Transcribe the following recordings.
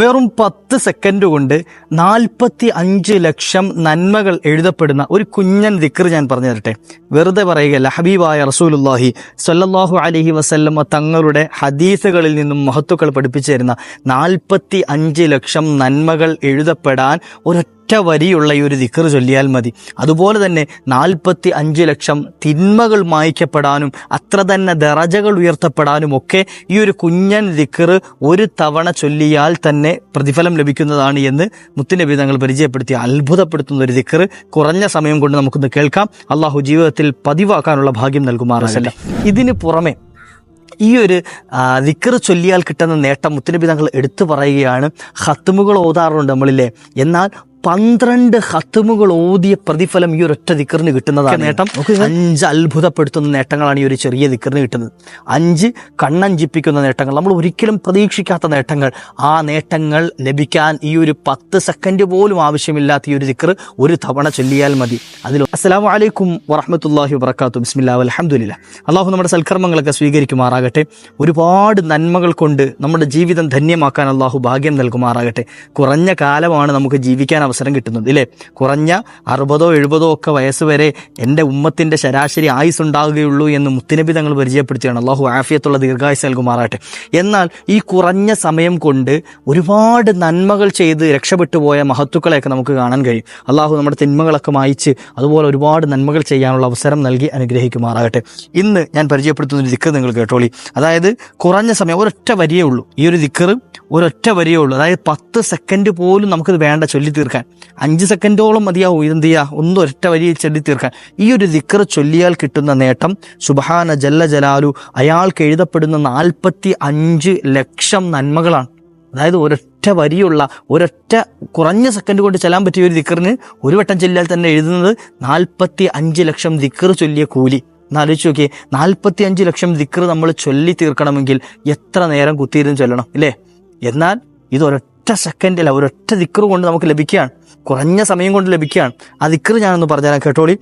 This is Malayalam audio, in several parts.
വെറും 10 സെക്കൻഡ് കൊണ്ട് 45 ലക്ഷം നന്മകൾ എഴുതപ്പെടുന്ന ഒരു കുഞ്ഞൻ ദിക്ർ ഞാൻ പറഞ്ഞു തരട്ടെ. വെറുതെ പറയുകയല്ല, ഹബീബായ റസൂലുള്ളാഹി സ്വല്ലല്ലാഹു അലൈഹി വസല്ലം തങ്ങളുടെ ഹദീസുകളിൽ നിന്നും മഹത്തുക്കൾ പഠിപ്പിച്ചു തരുന്ന 45 ലക്ഷം നന്മകൾ എഴുതപ്പെടാൻ ഒരൊറ്റ വരിയുള്ള ഈ ഒരു ദിക്ർ ചൊല്ലിയാൽ മതി. അതുപോലെ തന്നെ 45 ലക്ഷം തിന്മകൾ മായ്ക്കപ്പെടാനും അത്ര തന്നെ ദറജകൾ ഉയർത്തപ്പെടാനും ഒക്കെ ഈ ഒരു കുഞ്ഞൻ ദിക്ർ ഒരു തവണ ചൊല്ലിയാൽ തന്നെ പ്രതിഫലം ലഭിക്കുന്നതാണ് എന്ന് മുത്തുനബി തങ്ങൾ പരിചയപ്പെടുത്തി അത്ഭുതപ്പെടുത്തുന്ന ഒരു ദിക്ർ കുറഞ്ഞ സമയം കൊണ്ട് നമുക്കൊന്ന് കേൾക്കാം. അള്ളാഹു ജീവിതത്തിൽ പതിവാക്കാനുള്ള ഭാഗ്യം നൽകുമാറാകട്ടെ. ഇതിന് പുറമെ ഈ ഒരു ദിക്ർ ചൊല്ലിയാൽ കിട്ടുന്ന നേട്ടം മുത്തുനബി തങ്ങൾ എടുത്തു പറയുകയാണ്. ഖത്മുകൾ ഓതാറുണ്ട് നമ്മളില്ലേ, എന്നാൽ 12 ഖത്മുകൾ ഓതിയ പ്രതിഫലം ഈ ഒരൊറ്റ ദിക്റിന് കിട്ടുന്നതാണ് നേട്ടം. 5 അത്ഭുതപ്പെടുത്തുന്ന നേട്ടങ്ങളാണ് ഈ ഒരു ചെറിയ ദിക്റിന് കിട്ടുന്നത്. 5 കണ്ണഞ്ചിപ്പിക്കുന്ന നേട്ടങ്ങൾ, നമ്മൾ ഒരിക്കലും പ്രതീക്ഷിക്കാത്ത നേട്ടങ്ങൾ. ആ നേട്ടങ്ങൾ ലഭിക്കാൻ ഈ ഒരു 10 സെക്കൻഡ് പോലും ആവശ്യമില്ലാത്ത ഈ ഒരു ദിക്ർ ഒരു തവണ ചൊല്ലിയാൽ മതി. അതിൽ അസ്സലാമു അലൈക്കും വറഹ്മത്തുള്ളാഹി വബറകാതുഹു, ബിസ്മില്ലാഹി വൽഹംദുലില്ലാഹ്. അള്ളാഹു നമ്മുടെ സൽക്കർമ്മങ്ങളൊക്കെ സ്വീകരിക്കുമാറാകട്ടെ. ഒരുപാട് നന്മകൾ കൊണ്ട് നമ്മുടെ ജീവിതം ധന്യമാക്കാൻ അള്ളാഹു ഭാഗ്യം നൽകുമാറാകട്ടെ. കുറഞ്ഞ കാലമാണ് നമുക്ക് ജീവിക്കാൻ അവസരം കിട്ടുന്നത് ഇല്ലേ. കുറഞ്ഞ 60 70 ഒക്കെ വയസ്സ് വരെ എൻ്റെ ഉമ്മത്തിൻ്റെ ശരാശരി ആയുസ് ഉണ്ടാവുകയുള്ളൂ എന്ന് മുത്തുനബി തങ്ങൾ പരിചയപ്പെടുത്തുകയാണ്. അള്ളാഹു ആഫിയത്തുള്ള ദീർഘായുസ് നൽകുമാറാട്ടെ. എന്നാൽ ഈ കുറഞ്ഞ സമയം കൊണ്ട് ഒരുപാട് നന്മകൾ ചെയ്ത് രക്ഷപ്പെട്ടു പോയ മഹത്തുക്കളെയൊക്കെ നമുക്ക് കാണാൻ കഴിയും. അള്ളാഹു നമ്മുടെ തിന്മകളൊക്കെ മായിച്ച് അതുപോലെ ഒരുപാട് നന്മകൾ ചെയ്യാനുള്ള അവസരം നൽകി അനുഗ്രഹിക്കുമാറാകട്ടെ. ഇന്ന് ഞാൻ പരിചയപ്പെടുത്തുന്ന ഒരു ദിക്ർ നിങ്ങൾ കേട്ടോളി. അതായത് കുറഞ്ഞ സമയം, ഒരൊറ്റ വരിയേ ഉള്ളൂ ഈ ഒരു ദിക്ർ, ഒരൊറ്റ വരിയേ ഉള്ളൂ. അതായത് 10 സെക്കൻഡ് പോലും നമുക്കിത് വേണ്ട ചൊല്ലി തീർക്കാൻ. 5 സെക്കൻഡോളം മതിയാവും ഇതെന്ത് ചെയ്യുക, ഒന്നും ഒരൊറ്റ വരിയിൽ ചൊല്ലി തീർക്കാൻ. ഈ ഒരു ദിക്ർ ചൊല്ലിയാൽ കിട്ടുന്ന നേട്ടം സുബ്ഹാന ജല്ല ജലാലു അയാൾക്ക് എഴുതപ്പെടുന്ന 45 ലക്ഷം നന്മകളാണ്. അതായത് ഒരൊറ്റ വരിയുള്ള ഒരൊറ്റ കുറഞ്ഞ സെക്കൻഡ് കൊണ്ട് ചെല്ലാൻ പറ്റിയ ഒരു ദിക്റിന് ഒരു വട്ടം ചൊല്ലിയാൽ തന്നെ എഴുതുന്നത് 45 ലക്ഷം ദിക്ർ ചൊല്ലിയ കൂലി. എന്നാലോചിച്ച് നോക്കിയേ, 45 ലക്ഷം ദിക്ർ നമ്മൾ ചൊല്ലി തീർക്കണമെങ്കിൽ എത്ര നേരം കുത്തിയിരുന്ന് ചൊല്ലണം ഇല്ലേ. എന്നാൽ ഇതൊരൊറ്റ സെക്കൻഡില്ല, ഒരൊറ്റ ദിക്ർ കൊണ്ട് നമുക്ക് ലഭിക്കുകയാണ്, കുറഞ്ഞ സമയം കൊണ്ട് ലഭിക്കുകയാണ്. ആ ദിക്ർ ഞാനൊന്ന് പറഞ്ഞുതരാം, കേട്ടോളി.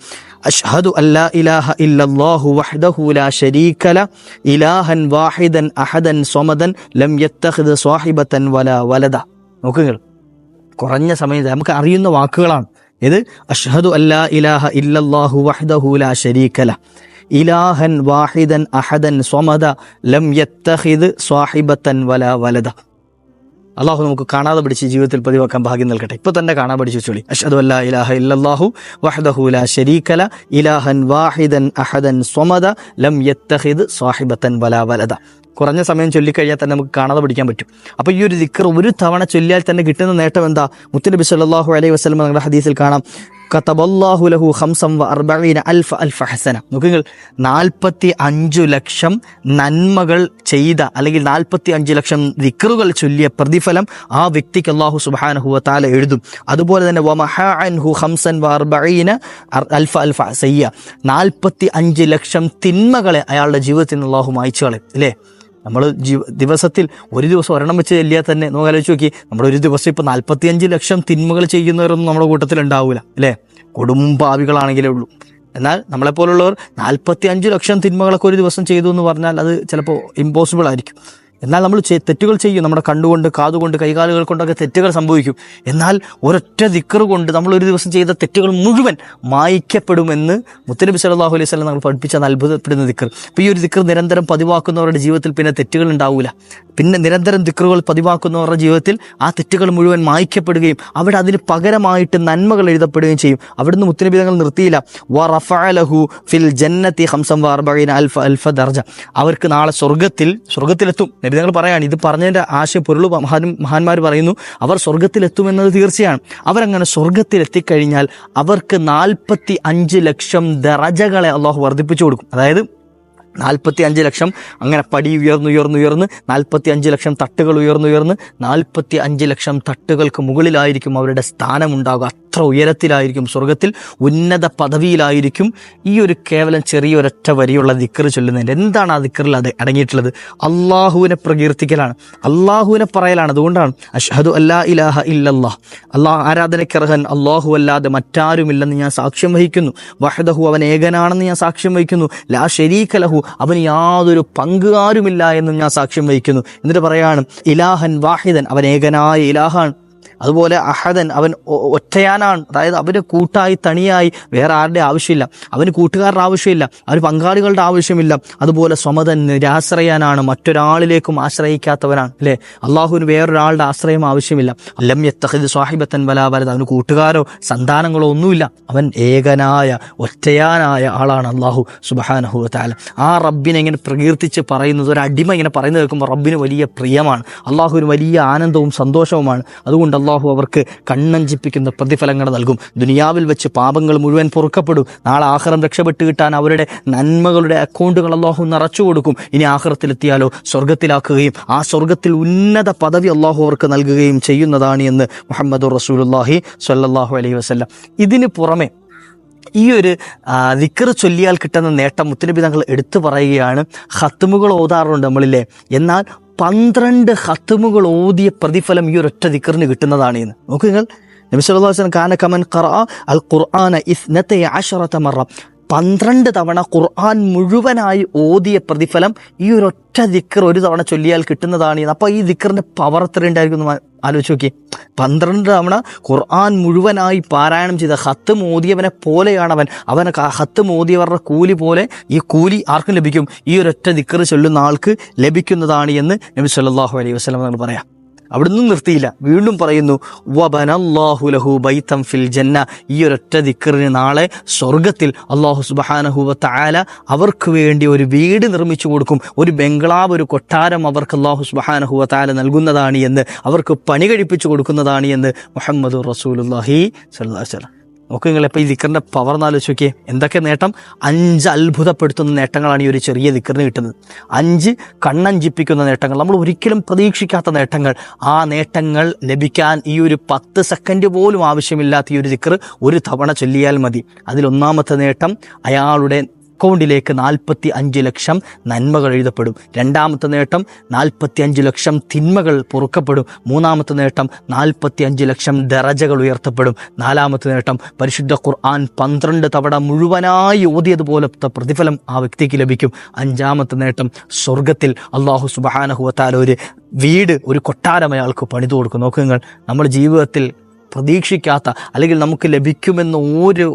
അഷ്ഹദു അല്ലാ ഇലാഹ ഇല്ലല്ലാഹു വഹ്ദഹു ലാ ശരീക ലഹു ഇലാഹൻ വാഹിദൻ അഹദൻ സ്വമദൻ ലം യത്തഖിദ് സ്വാഹിബതൻ വലാ വലദ. നോക്കുക, കുറഞ്ഞ സമയം നമുക്ക് അറിയുന്ന വാക്കുകളാണ് ഇത്. അഷ്ഹദു അല്ലാ ഇലാഹ ഇല്ലല്ലാഹു വഹ്ദഹു ലാ ശരീക ലഹു ഇലാഹൻ വാഹിദൻ അഹദൻ സ്വമദ ലം യത്തഖിദ് സ്വാഹിബതൻ വലാ വലദ. അള്ളാഹു നമുക്ക് കാണാതെ പഠിച്ച് ജീവിതത്തിൽ പതിവാക്കാൻ ഭാഗ്യം നൽകട്ടെ. ഇപ്പോൾ തന്നെ കാണാൻ പഠിച്ചു വെച്ചോളി. അഷ്ഹദു അല്ലാ ഇലാഹ ഇല്ലല്ലാഹു വഹ്ദഹു ലാ ശരീക ലഹു ഇലാഹൻ വാഹിദൻ അഹദൻ സ്വമദ ലം യത്തഖിദ് സ്വാഹിബതൻ വലാ വലദ. കുറഞ്ഞ സമയം ചൊല്ലിക്കഴിഞ്ഞാൽ തന്നെ നമുക്ക് കാണാതെ പഠിക്കാൻ പറ്റും. അപ്പോൾ ഈ ഒരു ദിക്ർ ഒരു തവണ ചൊല്ലിയാൽ തന്നെ കിട്ടുന്ന നേട്ടം എന്താ? മുത്തുനബി സല്ലല്ലാഹു അലൈഹി വസല്ലം നമ്മുടെ ഹദീസിൽ കാണാം, കതബല്ലാഹു ലഹു 45 അൽഫ ഹസന. നോക്കുക, 45 ലക്ഷം നന്മകൾ ചെയ്ത അല്ലെങ്കിൽ 45 ലക്ഷം ദിക്റുകൾ ചൊല്ലിയ പ്രതിഫലം ആ വ്യക്തിക്ക് അല്ലാഹു സുബ്ഹാനഹു വ തആല എഴുതും. അതുപോലെ തന്നെ വമഹാ അൻഹു 45 അൽഫ സയ്യ, 45 ലക്ഷം തിന്മകളെ അയാളുടെ ജീവിതത്തിൽ നിന്ന് അല്ലാഹു മായ്ച്ചു കളയും അല്ലേ. നമ്മൾ ദിവസത്തിൽ ഒരു ദിവസം ഒരെണ്ണം വെച്ച് ചെല്ലിയാൽ തന്നെ നമുക്ക് ആലോചിച്ച് നോക്കി, നമ്മുടെ ഒരു ദിവസം ഇപ്പോൾ 45 ലക്ഷം തിന്മകൾ ചെയ്യുന്നവരൊന്നും നമ്മുടെ കൂട്ടത്തിൽ ഉണ്ടാവില്ല അല്ലേ. കൊടുമ്പാവികളാണെങ്കിലേ ഉള്ളൂ. എന്നാൽ നമ്മളെപ്പോലുള്ളവർ 45 ലക്ഷം തിന്മകളൊക്കെ ഒരു ദിവസം ചെയ്തു എന്ന് പറഞ്ഞാൽ അത് ചിലപ്പോൾ ഇമ്പോസിബിൾ ആയിരിക്കും. എന്നാൽ നമ്മൾ തെറ്റുകൾ ചെയ്യും, നമ്മുടെ കണ്ടുകൊണ്ട് കാതുകൊണ്ട് കൈകാലുകൾ കൊണ്ടൊക്കെ തെറ്റുകൾ സംഭവിക്കും. എന്നാൽ ഒരൊറ്റ ദിക്ർ കൊണ്ട് നമ്മൾ ഒരു ദിവസം ചെയ്ത തെറ്റുകൾ മുഴുവൻ മായ്ക്കപ്പെടുമെന്ന് മുത്തുനബി സല്ലല്ലാഹു അലൈഹി വസല്ലം നമ്മൾ പഠിപ്പിച്ച അത്ഭുതപ്പെടുന്ന ദിക്ർ. അപ്പോൾ ഈ ഒരു ദിക്ർ നിരന്തരം പതിവാക്കുന്നവരുടെ ജീവിതത്തിൽ പിന്നെ തെറ്റുകൾ ഉണ്ടാവില്ല. പിന്നെ നിരന്തരം ദിക്റുകൾ പതിവാക്കുന്നവരുടെ ജീവിതത്തിൽ ആ തെറ്റുകൾ മുഴുവൻ മായ്ക്കപ്പെടുകയും അവിടെ അതിന് പകരമായിട്ട് നന്മകൾ എഴുതപ്പെടുകയും ചെയ്യും. അവിടുന്ന് മുത്തുനബി തങ്ങൾ നിർത്തിയില്ല. വറഫഅ ലഹു ഫിൽ ജന്നതി 45 അൽഫ ദർജ. അവർക്ക് നാളെ സ്വർഗത്തിലെത്തും. നബിതങ്ങൾ പറയാണ്, ഇത് പറഞ്ഞതിൻ്റെ ആശയ പൊരുൾ മഹാന്മാർ പറയുന്നു, അവർ സ്വർഗത്തിലെത്തുമെന്നത് തീർച്ചയാണ്. അവരങ്ങനെ സ്വർഗത്തിലെത്തിക്കഴിഞ്ഞാൽ അവർക്ക് 45 ലക്ഷം ദറജകളെ അള്ളാഹു വർദ്ധിപ്പിച്ചു കൊടുക്കും. അതായത് 45 ലക്ഷം അങ്ങനെ പടി ഉയർന്ന് 45 ലക്ഷം തട്ടുകൾ ഉയർന്ന് 45 ലക്ഷം തട്ടുകൾക്ക് മുകളിലായിരിക്കും അവരുടെ സ്ഥാനമുണ്ടാകുക. എത്ര ഉയരത്തിലായിരിക്കും, സ്വർഗത്തിൽ ഉന്നത പദവിയിലായിരിക്കും ഈ ഒരു കേവലം ചെറിയൊരൊറ്റ വരിയുള്ള ദിക്ർ ചൊല്ലുന്നതിൻ്റെ. എന്താണ് ആ ദിക്റിൽ അത് അടങ്ങിയിട്ടുള്ളത്? അള്ളാഹുവിനെ പ്രകീർത്തിക്കലാണ്, അള്ളാഹുവിനെ പറയലാണ്. അതുകൊണ്ടാണ് അഷ്ഹദു അല്ലാ ഇലാഹ ഇല്ലല്ലാഹ്, ആരാധനയ്ക്കർഹൻ അള്ളാഹു അല്ലാതെ മറ്റാരുമില്ലെന്ന് ഞാൻ സാക്ഷ്യം വഹിക്കുന്നു. വഹ്ദഹു, അവൻ ഏകനാണെന്ന് ഞാൻ സാക്ഷ്യം വഹിക്കുന്നു. ലാ ശരീക ലഹു, അവന് യാതൊരു പങ്കുകാരുമില്ല എന്നും ഞാൻ സാക്ഷ്യം വഹിക്കുന്നു. എന്നിട്ട് പറയാണ് ഇലാഹൻ വാഹിദൻ, അവൻ ഏകനായ ഇലാഹാണ്. അതുപോലെ അഹദൻ, അവൻ ഒറ്റയാനാണ്. അതായത് അവന് കൂട്ടായി തണിയായി വേറെ ആരുടെ ആവശ്യമില്ല, അവന് കൂട്ടുകാരുടെ ആവശ്യമില്ല, അവന് പങ്കാളികളുടെ ആവശ്യമില്ല. അതുപോലെ സ്വമതൻ, നിരാശ്രയാനാണ്, മറ്റൊരാളിലേക്കും ആശ്രയിക്കാത്തവനാണ്. അല്ലേ, അള്ളാഹുവിന് വേറൊരാളുടെ ആശ്രയം ആവശ്യമില്ല. ലം യത്തഖിദ് സ്വാഹിബത്തൻ വലാ വലദ്, അവന് കൂട്ടുകാരോ സന്താനങ്ങളോ ഒന്നുമില്ല. അവൻ ഏകനായ ഒറ്റയാനായ ആളാണ് അള്ളാഹു സുബ്ഹാനഹു വ തആല. ആ റബ്ബിനെ ഇങ്ങനെ പ്രകീർത്തിച്ച് പറയുന്നത്, ഒരു അടിമ ഇങ്ങനെ പറയുന്നത് കേൾക്കുമ്പോൾ റബ്ബിന് വലിയ പ്രിയമാണ്, അള്ളാഹുവിന് വലിയ ആനന്ദവും സന്തോഷവുമാണ്. അതുകൊണ്ട് അള്ളാഹു അവർക്ക് കണ്ണഞ്ചിപ്പിക്കുന്ന പ്രതിഫലങ്ങൾ നൽകും. ദുനിയാവിൽ വെച്ച് പാപങ്ങൾ മുഴുവൻ പൊറുക്കപ്പെടും. നാളെ ആഖിറം രക്ഷപ്പെട്ട് കിട്ടാൻ അവരുടെ നന്മകളുടെ അക്കൗണ്ടുകൾ അള്ളാഹു നിറച്ചു കൊടുക്കും. ഇനി ആഖിറത്തിലെത്തിയാലോ സ്വർഗത്തിലാക്കുകയും ആ സ്വർഗത്തിൽ ഉന്നത പദവി അള്ളാഹു അവർക്ക് നൽകുകയും ചെയ്യുന്നതാണ് എന്ന് മുഹമ്മദുർ റസൂലുള്ളാഹി സ്വല്ലല്ലാഹു അലൈഹി വസല്ലം. ഇതിന് പുറമെ ഈ ഒരു ദിക്ർ ചൊല്ലിയാൽ കിട്ടുന്ന നേട്ടം മുത്തുനബി തങ്ങൾ എടുത്തു പറയുകയാണ്. ഖത്മുകൾ ഓതാറുണ്ട് നമ്മളില്ലേ, എന്നാൽ 12 ഖത്മുകൾ ഓതിയ പ്രതിഫലം ഈ ഒരൊറ്റ ദിക്റിന് കിട്ടുന്നതാണ് എന്ന്. നോക്കൂ നിങ്ങൾ, നബി സല്ലല്ലാഹു അലൈഹി വസല്ലം കാന കമൻ ഖറഅ അൽ ഖുർആന 12 മറ, 12 തവണ ഖുർആൻ മുഴുവനായി ഓതിയ പ്രതിഫലം ഈ ഒരൊറ്റ ദിക്ർ ഒരു തവണ ചൊല്ലിയാൽ കിട്ടുന്നതാണ് എന്ന്. അപ്പോൾ ഈ ദിക്റിന്റെ പവർ എത്ര ഉണ്ടായിരിക്കും ആലോചിച്ച് നോക്കി. 12 തവണ ഖുർആൻ മുഴുവനായി പാരായണം ചെയ്ത ഖത്തം ഓതിയവനെ പോലെയാണ് അവൻ. അവനെ ഖത്തം ഓതിയവരുടെ കൂലി പോലെ ഈ കൂലി ആർക്കും ലഭിക്കും, ഈ ഒരൊറ്റ ദിക്ർ ചൊല്ലുന്ന ആൾക്ക് ലഭിക്കുന്നതാണ് എന്ന് നബി സല്ലല്ലാഹു അലൈഹി വസല്ലം നമ്മൾ പറയാം. അവിടുന്ന് നിർത്തിയില്ല, വീണ്ടും പറയുന്നു വബനല്ലാഹു ലഹു ബൈതൻ ഫിൽ ജന്ന, ഈ ഒരൊറ്റ ദിക്റിന് നാളെ സ്വർഗത്തിൽ അല്ലാഹു സുബ്ഹാനഹു വ തആല അവർക്ക് വേണ്ടി ഒരു വീട് നിർമ്മിച്ചു കൊടുക്കും, ഒരു ബംഗ്ലാവ്, ഒരു കൊട്ടാരം അവർക്ക് അല്ലാഹു സുബ്ഹാനഹു വ തആല നൽകുന്നതാണ് എന്ന്, അവർക്ക് പണി കഴിപ്പിച്ചു കൊടുക്കുന്നതാണ് എന്ന് മുഹമ്മദുർ റസൂലുള്ളാഹി സ്വല്ലല്ലാഹു അലൈഹി വസല്ലം. നോക്കൂ നിങ്ങൾ, ഇപ്പോൾ ഈ ദിക്റിൻ്റെ പവർ എന്നാലോചിച്ച് നോക്കിയേ. എന്തൊക്കെ നേട്ടം! 5 അത്ഭുതപ്പെടുത്തുന്ന നേട്ടങ്ങളാണ് ഈ ഒരു ചെറിയ ദിക്റിന് കിട്ടുന്നത്. 5 കണ്ണഞ്ചിപ്പിക്കുന്ന നേട്ടങ്ങൾ, നമ്മൾ ഒരിക്കലും പ്രതീക്ഷിക്കാത്ത നേട്ടങ്ങൾ. ആ നേട്ടങ്ങൾ ലഭിക്കാൻ ഈ ഒരു 10 സെക്കൻഡ് പോലും ആവശ്യമില്ലാത്ത ഈ ഒരു ദിക്ർ ഒരു തവണ ചൊല്ലിയാൽ മതി. അതിലൊന്നാമത്തെ നേട്ടം, അയാളുടെ അക്കൗണ്ടിലേക്ക് 45 ലക്ഷം നന്മകൾ എഴുതപ്പെടും. രണ്ടാമത്തെ നേട്ടം, 45 ലക്ഷം തിന്മകൾ പൊറുക്കപ്പെടും. മൂന്നാമത്തെ നേട്ടം, 45 ലക്ഷം ദറജകൾ ഉയർത്തപ്പെടും. നാലാമത്തെ നേട്ടം, പരിശുദ്ധ ഖുർആൻ 12 തവണ മുഴുവനായി ഓതിയതുപോലത്തെ പ്രതിഫലം ആ വ്യക്തിക്ക് ലഭിക്കും. അഞ്ചാമത്തെ നേട്ടം, സ്വർഗത്തിൽ അല്ലാഹു സുബ്ഹാനഹു വ തആല ഒരു വീട്, ഒരു കൊട്ടാരം അയാൾക്ക് പണിതു കൊടുക്കും. നോക്കുക നിങ്ങൾ, നമ്മുടെ ജീവിതത്തിൽ പ്രതീക്ഷിക്കാത്ത അല്ലെങ്കിൽ നമുക്ക് ലഭിക്കുമെന്ന് ഒരു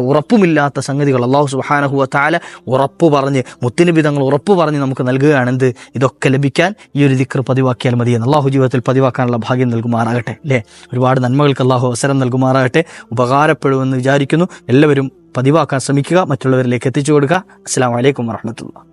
ഉറപ്പുമില്ലാത്ത സംഗതികൾ അല്ലാഹു സുബ്ഹാനഹു വ തആല ഉറപ്പ് പറഞ്ഞ്, മുത്തുനബി തങ്ങൾ ഉറപ്പ് പറഞ്ഞ് നമുക്ക് നൽകുകയാണ്. എന്ത്? ഇതൊക്കെ ലഭിക്കാൻ ഈ ഒരു ദിക്ർ പതിവാക്കിയാൽ മതിയെന്ന്. അല്ലാഹു ജീവിതത്തിൽ പതിവാക്കാനുള്ള ഭാഗ്യം നൽകുമാറാകട്ടെ. അല്ലേ, ഒരുപാട് നന്മകൾക്ക് അല്ലാഹു അവസരം നൽകുമാറാകട്ടെ. ഉപകാരപ്പെടുമെന്ന് വിചാരിക്കുന്നു. എല്ലാവരും പതിവാക്കാൻ ശ്രമിക്കുക, മറ്റുള്ളവരിലേക്ക് എത്തിച്ചു കൊടുക്കുക. അസ്സലാമു അലൈക്കും വറഹ്മത്തുള്ളാഹി.